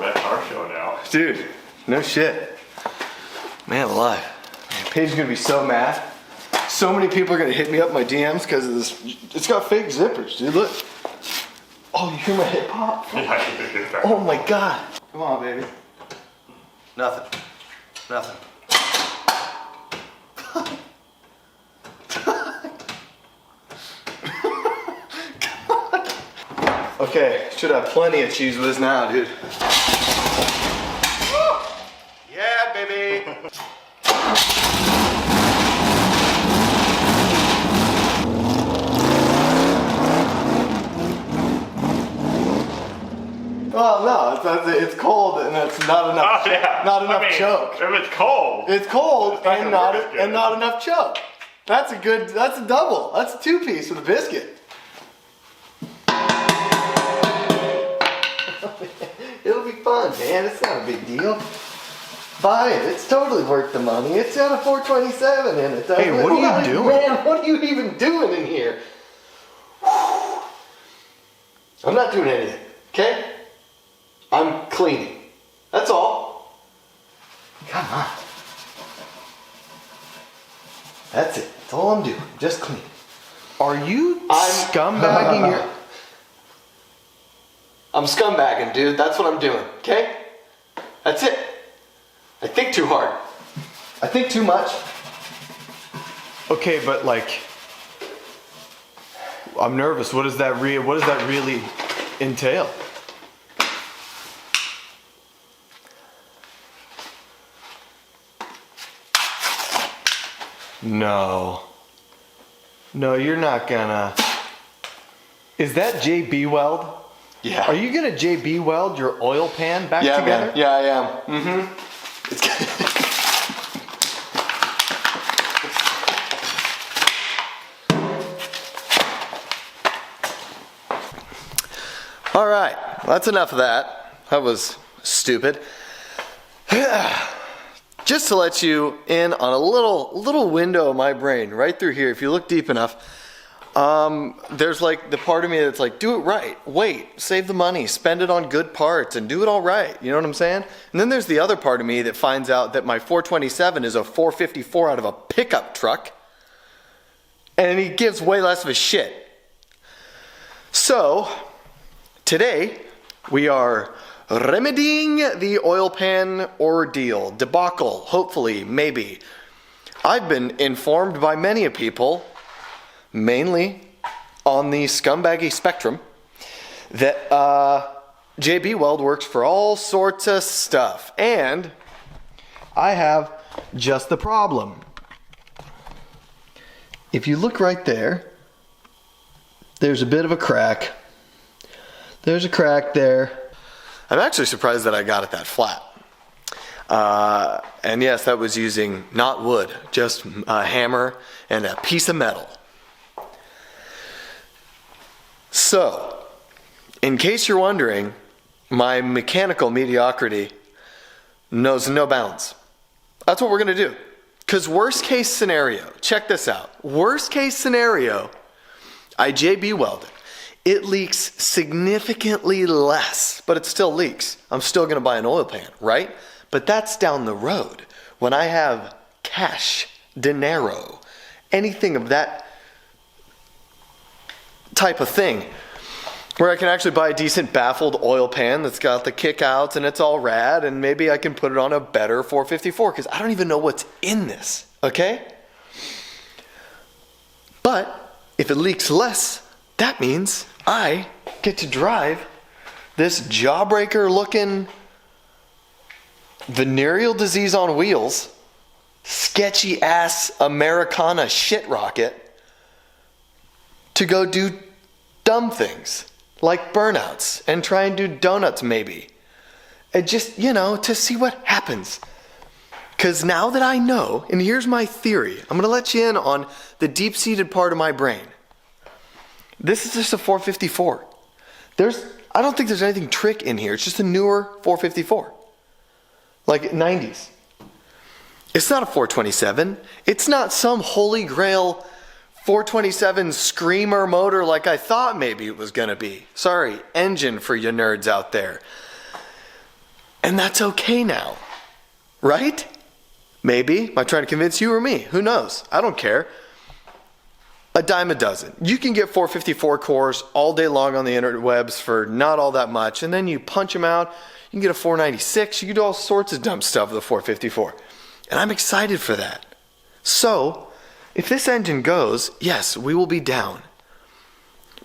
Vette car show now. Dude, no shit. Man alive. Paige is gonna be so mad. So many people are gonna hit me up in my DMs because of this. It's got fake zippers, dude. Look. Oh, you hear my hip hop? Yeah, oh my god. Come on, baby. Nothing. Nothing. Okay, should have plenty of cheese whiz now, dude. Yeah, baby. Well, no, it's cold and it's not enough. Oh, yeah. Not enough choke. If it's cold. It's cold and not not enough choke. That's a double. That's a 2-piece with a biscuit. It'll be fun, man. It's not a big deal. Buy it. It's totally worth the money. It's got a 427 in it. Hey, what are you doing? Man, what are you even doing in here? I'm not doing anything, okay? I'm cleaning. That's all. Come on. That's it. That's all I'm doing. Just cleaning. Are you scumbagging your... I'm scumbagging, dude. That's what I'm doing, okay? That's it. I think too hard. I think too much. Okay, but like, I'm nervous. What does that really entail? No. No, you're not gonna. Is that JB weld? Yeah. Are you gonna JB weld your oil pan back Yeah, together? man. Yeah, I am. All right, that's enough of that. That was stupid. Just to let you in on a little window of my brain, right through here. If you look deep enough, there's like the part of me that's like, do it right. Wait, save the money, spend it on good parts, and do it all right. You know what I'm saying? And then there's the other part of me that finds out that my 427 is a 454 out of a pickup truck, and he gives way less of a shit. So today we are remedying the oil pan ordeal, debacle, hopefully, maybe. I've been informed by many people, mainly on the scumbaggy spectrum, that JB Weld works for all sorts of stuff. And I have just the problem. If you look right there, there's a bit of a crack. There's a crack there. I'm actually surprised that I got it that flat. And yes, that was using not wood, just a hammer and a piece of metal. So, in case you're wondering, my mechanical mediocrity knows no bounds. That's what we're gonna do. Because worst case scenario, check this out. Worst case scenario, I JB weld it. It leaks significantly less, but it still leaks. I'm still gonna buy an oil pan, right? But that's down the road. When I have cash, dinero, anything of that type of thing, where I can actually buy a decent baffled oil pan that's got the kickouts and it's all rad, and maybe I can put it on a better 454, because I don't even know what's in this, okay? But if it leaks less, that means I get to drive this jawbreaker looking venereal disease on wheels, sketchy ass Americana shit rocket to go do dumb things like burnouts and try and do donuts maybe. And just, to see what happens. Because now that I know, and here's my theory, I'm going to let you in on the deep-seated part of my brain. This is just a 454. I don't think there's anything trick in here. It's just a newer 454. Like 90s. It's not a 427. It's not some holy grail 427 screamer motor like I thought maybe it was going to be. Sorry, engine for you nerds out there. And that's okay now, right? Maybe. Am I trying to convince you or me? Who knows? I don't care. A dime a dozen. You can get 454 cores all day long on the interwebs for not all that much, and then you punch them out. You can get a 496. You can do all sorts of dumb stuff with a 454. And I'm excited for that. So, if this engine goes, yes, we will be down.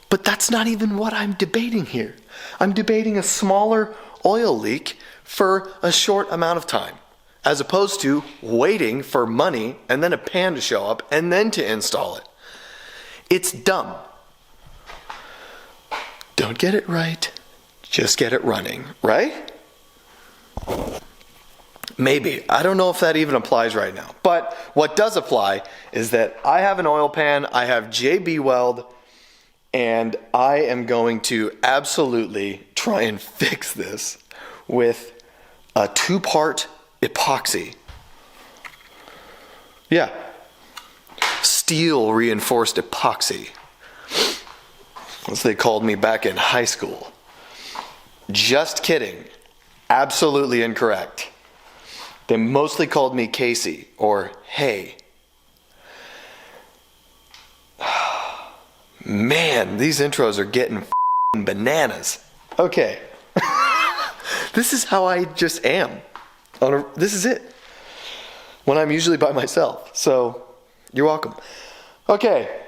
But that's not even what I'm debating here. I'm debating a smaller oil leak for a short amount of time, as opposed to waiting for money and then a pan to show up and then to install it. It's dumb. Don't get it right. Just get it running, right? Maybe. I don't know if that even applies right now. But what does apply is that I have an oil pan, I have JB Weld, and I am going to absolutely try and fix this with a 2-part epoxy. Yeah. Steel reinforced epoxy. As they called me back in high school. Just kidding. Absolutely incorrect. They mostly called me Casey or Hey. Man, these intros are getting bananas. Okay. This is how I just am. This is it. When I'm usually by myself. So, you're welcome. Okay.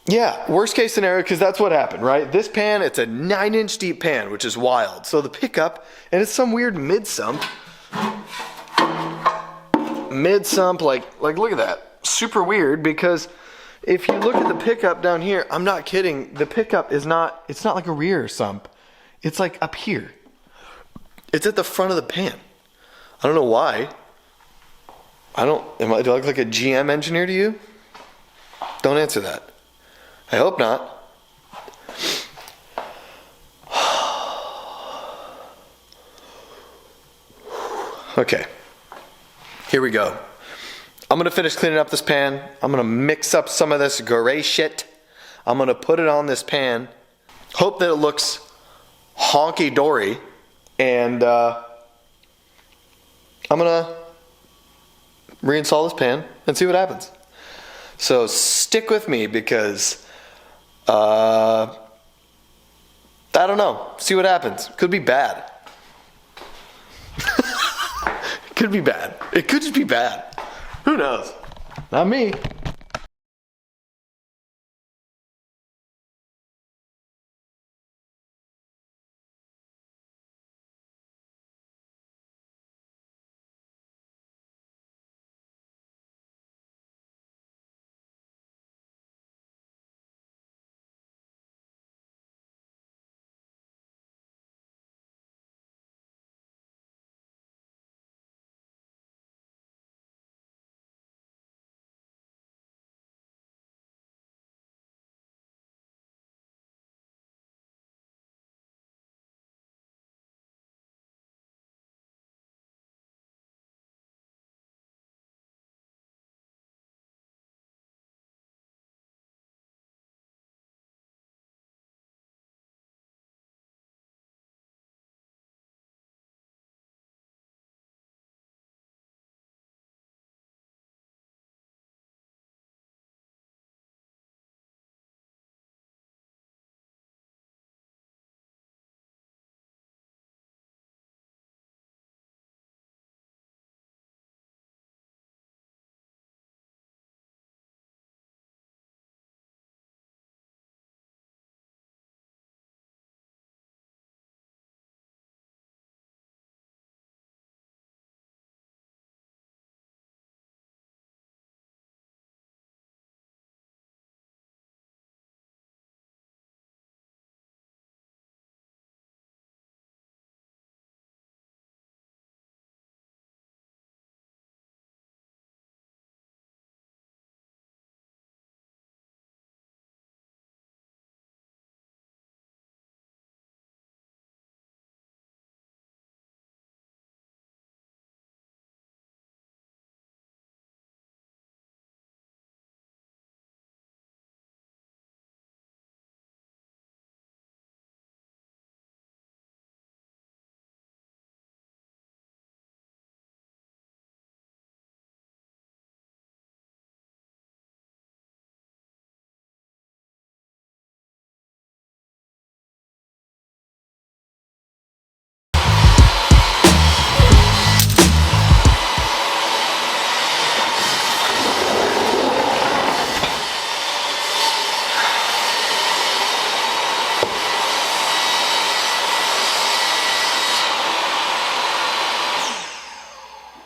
Yeah, worst case scenario, because that's what happened, right? This pan, it's a 9-inch deep pan, which is wild. So the pickup, and it's some weird mid-sump. Mid-sump, like look at that. Super weird, because if you look at the pickup down here, I'm not kidding. The pickup is not, it's not like a rear sump. It's like up here. It's at the front of the pan. I don't know why. Do I look like a GM engineer to you? Don't answer that. I hope not. Okay. Here we go. I'm going to finish cleaning up this pan. I'm going to mix up some of this gray shit. I'm going to put it on this pan. Hope that it looks honky-dory. And I'm going to reinstall this pan and see what happens. So stick with me because I don't know. See what happens. Could be bad. Could be bad. It could just be bad. Who knows? Not me.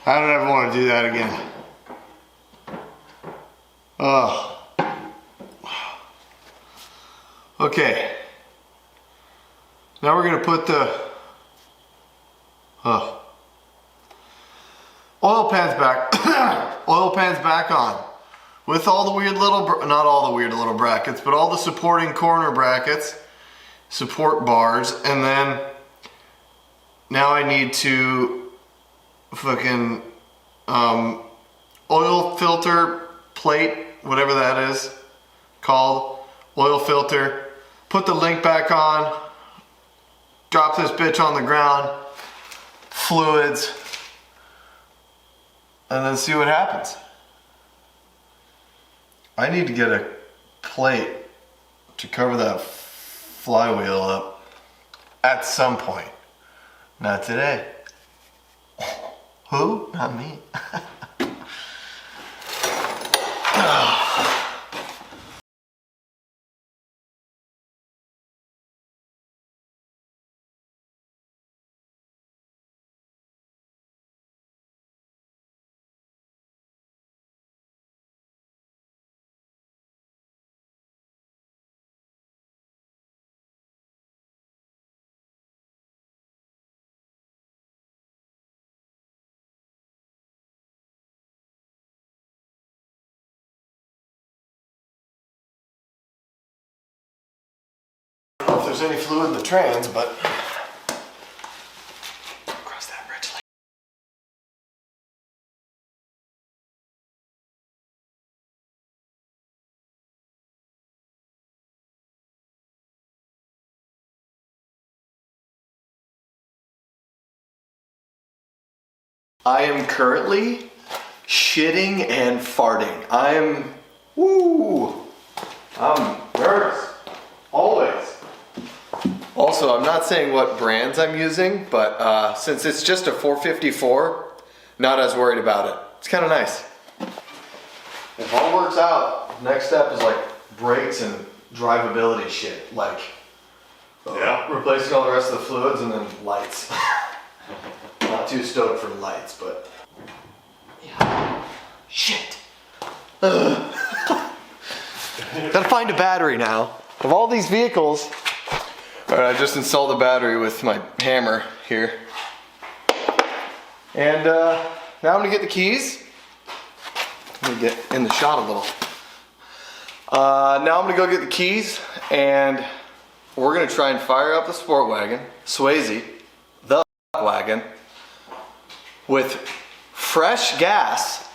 I don't ever want to do that again. Oh. Okay. Now we're gonna put the oil pans back. Oil pans back on with all the weird little, not all the weird little brackets, but all the supporting corner brackets, support bars, and then now I need to fucking oil filter plate, whatever that is called, oil filter. Put the link back on. Drop this bitch on the ground. Fluids. And then see what happens. I need to get a plate to cover that flywheel up at some point. Not today. Who? Not me. I don't know if there's any fluid in the trans, but cross that bridge later. I am currently shitting and farting. I'm nervous. Always. Also, I'm not saying what brands I'm using, but since it's just a 454, not as worried about it. It's kind of nice. If all works out, next step is like brakes and drivability shit. Like, replacing all the rest of the fluids and then lights. Not too stoked for lights, but yeah. Shit. Gotta find a battery now. Of all these vehicles. Alright, I just installed the battery with my hammer here. And now I'm gonna get the keys. Let me get in the shot a little. Now I'm gonna go get the keys and we're gonna try and fire up the Sportwagon, Swayze the F Wagon, with fresh gas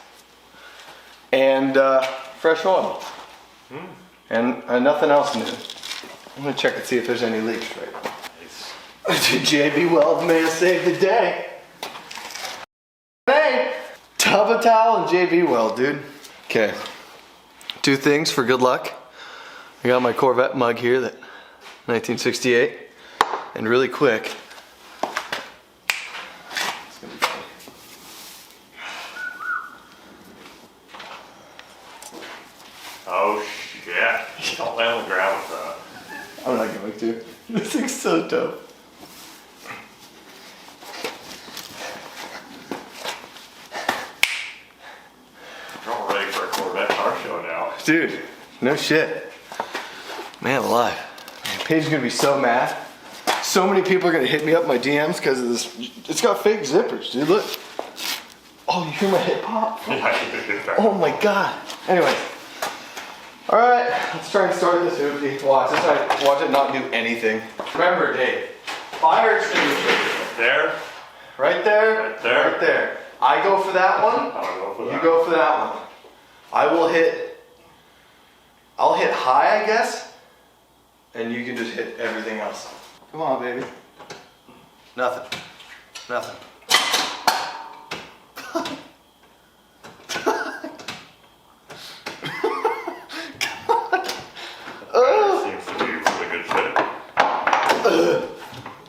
and fresh oil. And nothing else new. I'm gonna check and see if there's any leaks right now. Nice. JB Weld may have saved the day. Hey! Tub of towel and JB Weld, dude. Okay. 2 things for good luck. I got my Corvette mug here, that 1968. And really quick, it's gonna be funny. Oh shit. Don't lay on the ground with that. I'm not going to. This thing's so dope. We're all ready for a Corvette car show now. Dude, no shit. Man alive. Paige's gonna be so mad. So many people are gonna hit me up in my DMs because of this. It's got fake zippers, dude. Look. Oh, you hear my hip hop? Oh my god. Anyway. Alright, let's try and start this hoopty. Watch it not do anything. Remember, Dave, fire extinguisher. There? Right there? Right there? Right there. I go for that one. I'll go for that. You go for that one. I'll hit high, I guess. And you can just hit everything else. Come on, baby. Nothing. Nothing. Seems to be really good shape.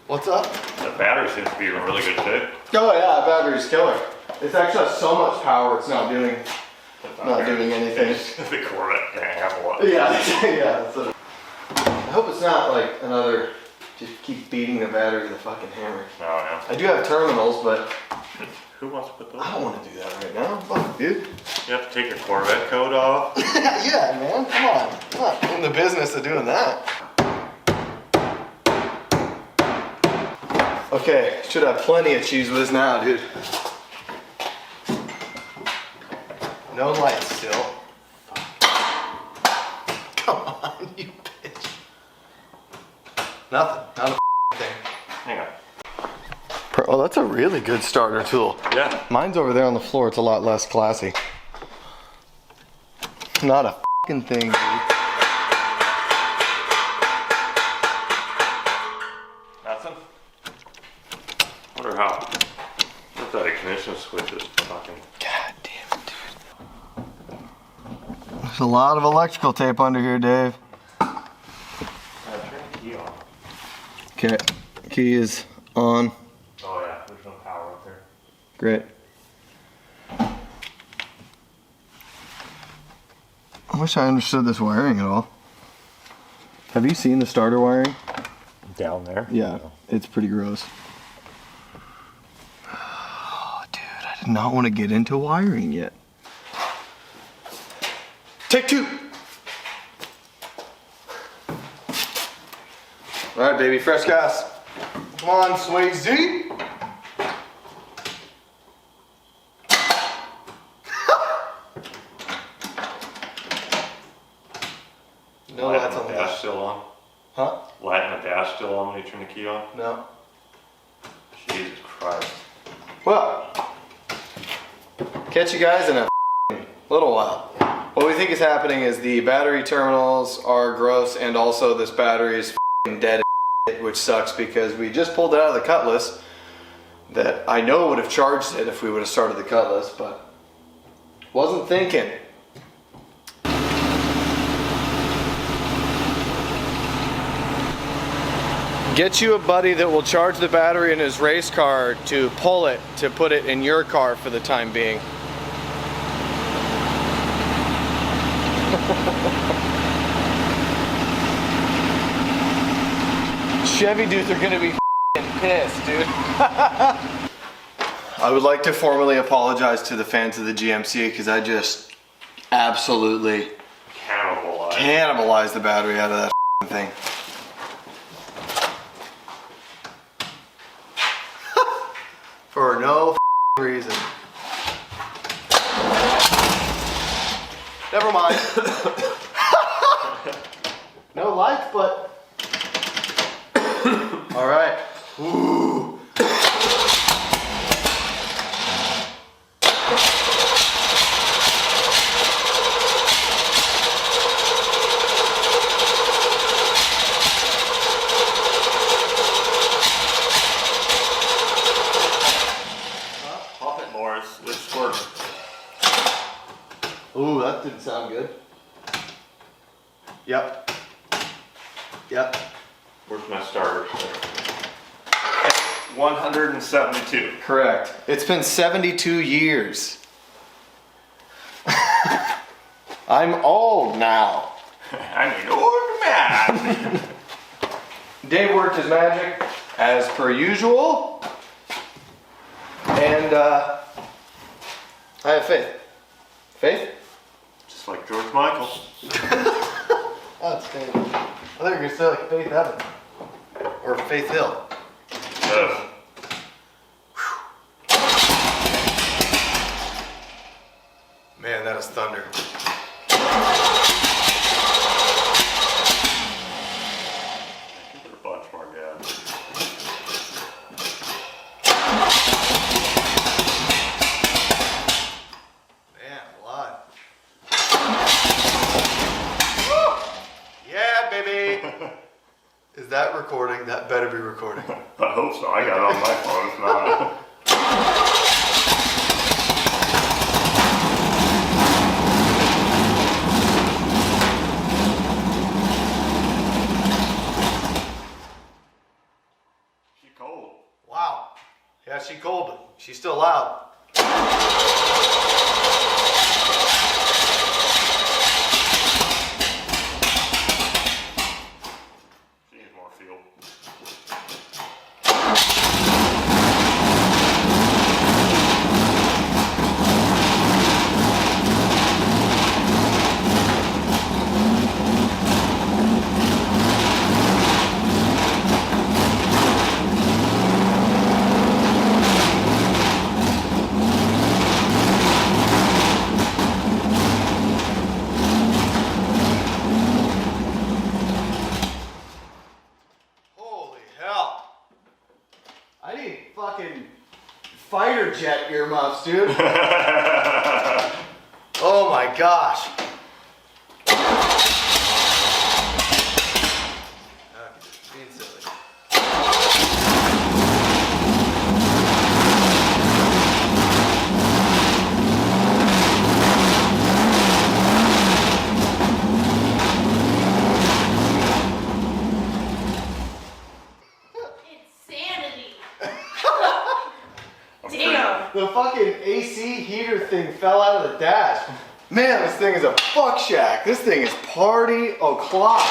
What's up? The battery seems to be in really good shape. Oh yeah, the battery's killer. It's actually has so much power it's not doing anything. The Corvette can't handle it. Yeah, yeah. That's what I hope it's not like another just keep beating the battery with a fucking hammer. Oh yeah. I do have terminals, but Who wants to put those I on? don't want to do that right now. Fuck, dude. You have to take your Corvette coat off. Yeah, man. Come on. I'm not in the business of doing that. Okay, should have plenty of cheese whiz now, dude. No lights still. Come on, you bitch. Nothing. Not a thing. Hang on. Oh, that's a really good starter tool. Yeah. Mine's over there on the floor. It's a lot less classy. Not a fucking thing, dude. Nothing? Wonder how. What that ignition switch is fucking. God damn it, dude. There's a lot of electrical tape under here, Dave. Turn the key on. Okay, key is on. Oh yeah, there's no power up there. Great. I wish I understood this wiring at all. Have you seen the starter wiring? Down there? Yeah, it's pretty gross. Oh, dude, I did not want to get into wiring yet. Take two. All right, baby, fresh gas. Come on, Swayze. No Light lights and on the the dash dash. still on? Huh? Light and the dash still on when you turn the key on? No. Jesus Christ. Well, catch you guys in a little while. What we think is happening is the battery terminals are gross, and also this battery is dead, which sucks because we just pulled it out of the Cutlass. That I know would have charged it if we would have started the Cutlass, but wasn't thinking. Get you a buddy that will charge the battery in his race car to pull it, to put it in your car for the time being. Chevy dudes are gonna be pissed, dude. I would like to formally apologize to the fans of the GMC because I just absolutely cannibalized the battery out of that thing. For no reason. Never mind. No lights, but. All right. Ooh. Pop it more, it's squirting. Ooh, that didn't sound good. Yep. Yep. Where's my starter? 172. Correct. It's been 72 years. I'm old now. I need old man. Dave worked his magic as per usual. And I have faith. Faith? Just like George Michael. Outstanding. I thought you were going to say like Faith Heaven. Or Faith Hill. Man, that is thunder. Give it a bunch more gas. Man, a lot. Yeah, baby. Is that recording? That better be recording. I hope so. I got it on my phone. If not. She cold. Wow. Yeah, she cold, but she's still loud. She needs more fuel. fucking fighter jet earmuffs, dude. Oh my gosh. Being silly. Insanity. Damn. The fucking AC heater thing fell out of the dash. Man, this thing is a fuck shack. This thing is party o'clock.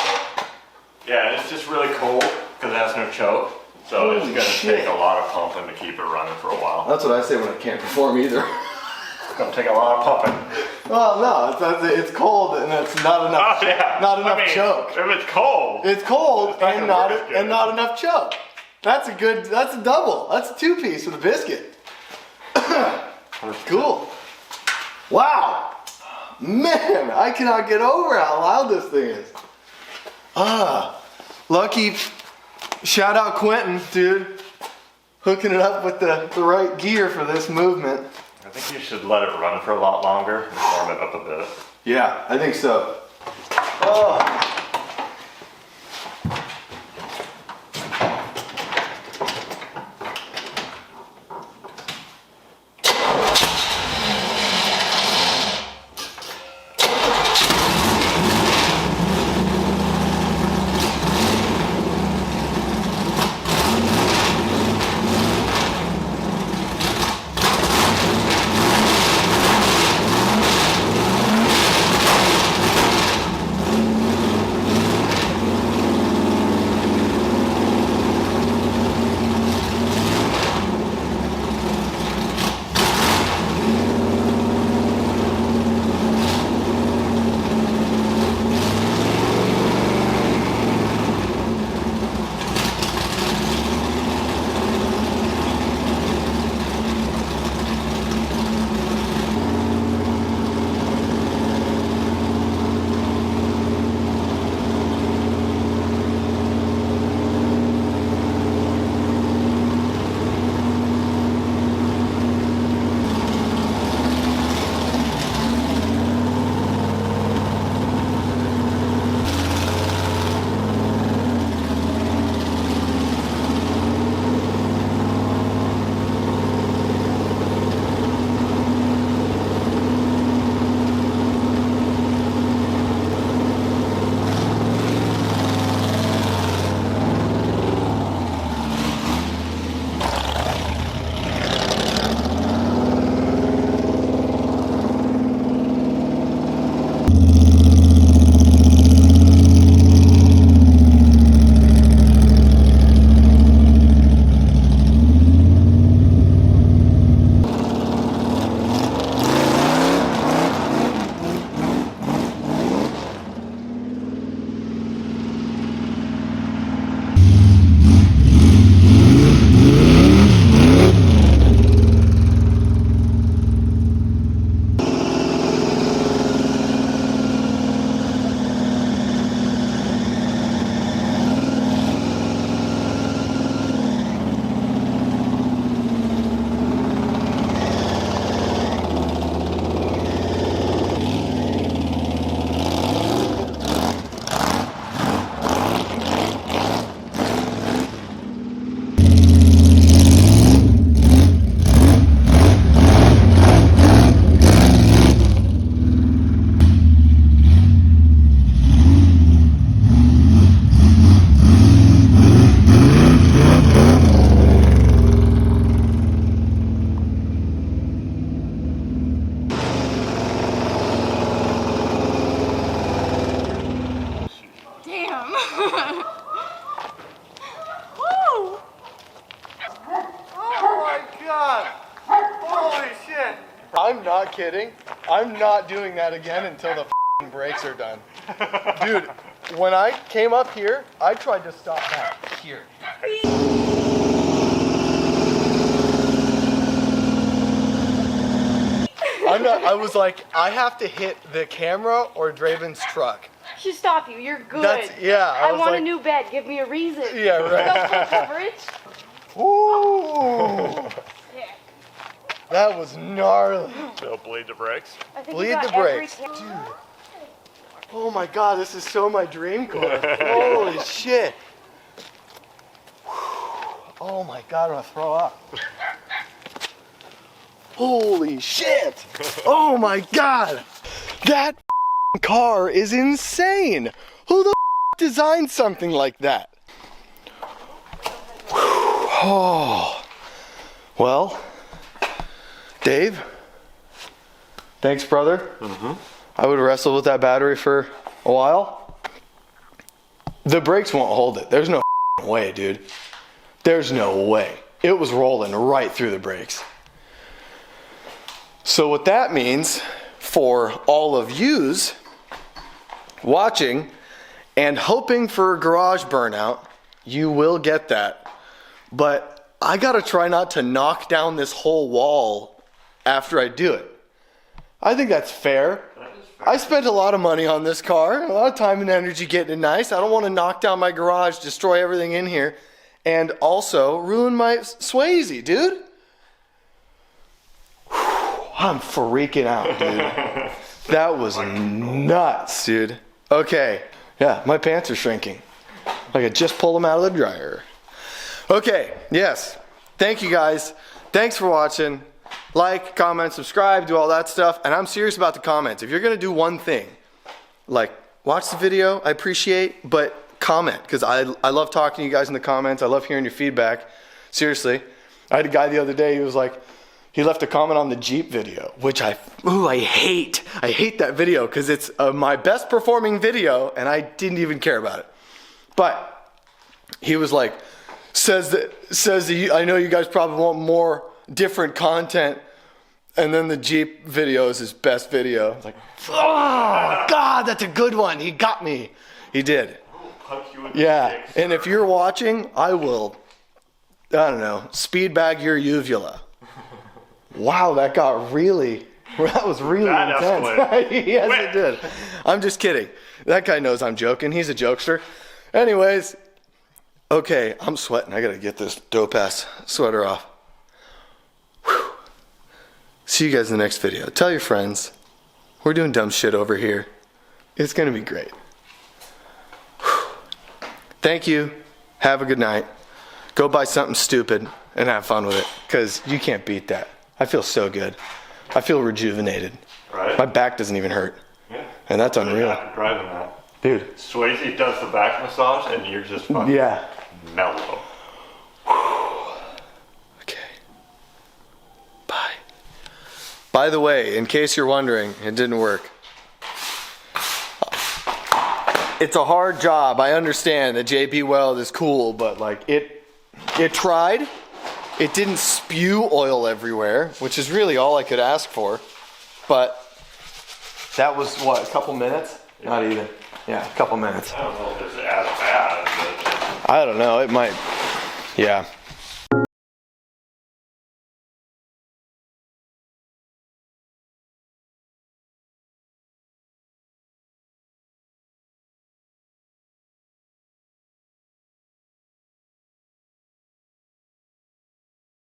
Yeah, it's just really cold because it has no choke. So it's Holy gonna shit. take a lot of pumping to keep it running for a while. That's what I say when I can't perform either. It's gonna take a lot of pumping. Well, no, it's cold and it's not enough. Oh, yeah. Not enough I mean, choke. If it's cold. It's cold It's not and gonna work as good. not enough choke. That's a double. That's a 2-piece with a biscuit. Cool. Wow. Man, I cannot get over how loud this thing is. Lucky. Shout out Quentin, dude. Hooking it up with the right gear for this movement. I think you should let it run for a lot longer and warm it up a bit. Yeah, I think so. Oh. I'm not kidding. I'm not doing that again until the f***ing brakes are done. Dude, when I came up here, I tried to stop back here. I was like, I have to hit the camera or Draven's truck. Should stop you. You're good. Yeah. I was want like, a new bed. Give me a reason. Yeah, right. You got full coverage. Ooh. That was gnarly. They'll bleed the brakes. I think Bleed you got the brakes. every Dude. Oh my god, this is so my dream car. Holy shit. Oh my god, I'm gonna throw up. Holy shit. Oh my god. That car is insane. Who the designed something like that? Oh. Well, Dave, thanks, brother. I would wrestle with that battery for a while. The brakes won't hold it. There's no way, dude. There's no way. It was rolling right through the brakes. So what that means for all of yous watching and hoping for a garage burnout, you will get that. But I gotta try not to knock down this whole wall after I do it. I think that's fair. I spent a lot of money on this car, a lot of time and energy getting it nice. I don't want to knock down my garage, destroy everything in here, and also ruin my Swayze, dude. I'm freaking out, dude. That was nuts, dude. Okay, yeah, my pants are shrinking. Like I just pulled them out of the dryer. Okay, yes. Thank you guys. Thanks for watching. Like, comment, subscribe, do all that stuff. And I'm serious about the comments. If you're going to do one thing, like watch the video, I appreciate, but comment. Because I love talking to you guys in the comments. I love hearing your feedback. Seriously. I had a guy the other day, he was like, he left a comment on the Jeep video, which I hate. I hate that video because it's my best performing video and I didn't even care about it. But he was like, says that I know you guys probably want more different content, and then the Jeep video is his best video. I was like, oh God, that's a good one. He got me. He did. Punch you in the Yeah, dick. and if you're watching, I will, I don't know, speed bag your uvula. Wow, that was really That intense. escalated. Yes, Quick. it did. I'm just kidding. That guy knows I'm joking. He's a jokester. Anyways, okay, I'm sweating. I gotta get this dope ass sweater off. Whew. See you guys in the next video. Tell your friends. We're doing dumb shit over here. It's gonna be great. Whew. Thank you. Have a good night. Go buy something stupid and have fun with it, because you can't beat that. I feel so good. I feel rejuvenated. Right? My back doesn't even hurt. Yeah. And that's unreal. After driving that. Dude. Swayze does the back massage and you're just fucking Yeah. mellow. Okay. Bye. By the way, in case you're wondering, it didn't work. It's a hard job. I understand that JB Weld is cool, but like it tried. It didn't spew oil everywhere, which is really all I could ask for. But that was what, a couple minutes? Yeah. Not even. Yeah, a couple minutes. I don't know if it's as bad, but I don't know. It might. Yeah.